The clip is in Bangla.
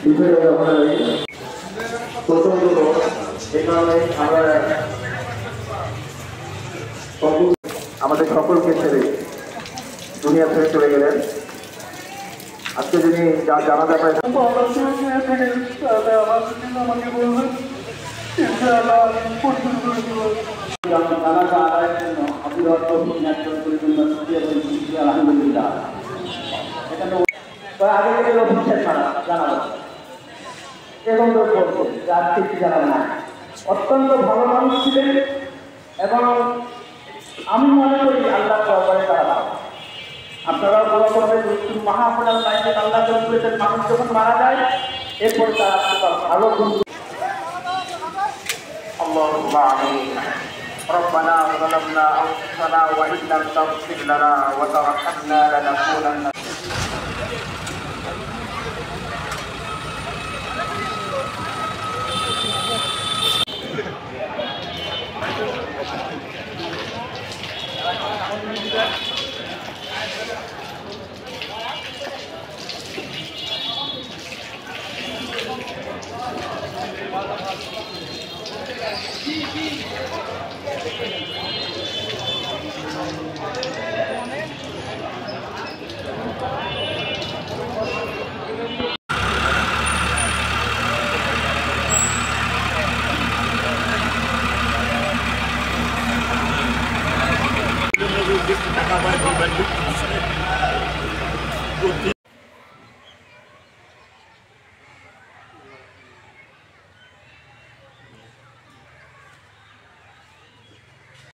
বিষয়ে আমরা প্রথম হলো এই কারণে আমরা আমাদের সকলকে ছেড়ে দুনিয়া ছেড়ে চলে গেলেন। আজকে যিনি যা জানাতে পারেন জানাজা আদায়ের জন্য অবিরত ন্যায্য পরিপূর্ণ আলহামদুলিল্লাহ। এখানে আগে থেকে অভিষেক ছাড়া জানাবো এবং যার কিছু জানা না, অত্যন্ত ভালো মানুষ ছিলেন এবং আমি মনে করি আল্লাহ দরবারে তারা আপনারাও দোয়া করবেন। মাহফিলের লাইনে আল্লাহ করেছেন, মানুষ যখন মারা যায় এরপর তারা ভালো বন্ধু। اللهم آمين. ربنا ظلمنا أنفسنا وإن لم تغفر لنا وترحمنا لنكونن